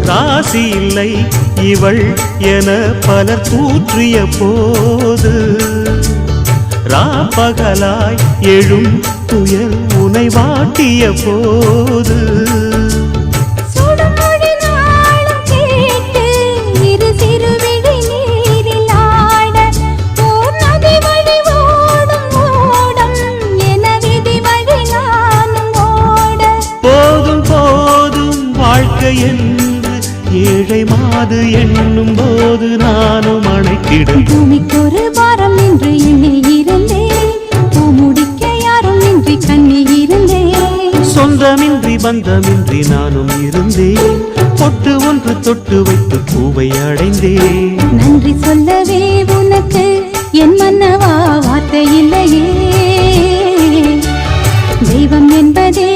ராசி இல்லை இவள் என பலர் தூற்றிய போது ராப்பகலாய் எழும் புயல் உனை வாட்டிய போது என்று ஏழை மாது எண்ணும் போது நானும் அணைத்திடும் பூமிக்கொரு பாரம் என்று எண்ணி இருந்தேன் பூமுடிக்க யாரும் இன்றி கண்ணி இருந்தேன் சொந்தமின்றி பந்தமின்றி நானும் இருந்தேன் பொட்டு ஒன்று தொட்டு வைத்து பூவை அடைந்தேன் நன்றி சொல்லவே உனக்கு என் மன்னவா வார்த்தை இல்லையே தெய்வம் என்பதே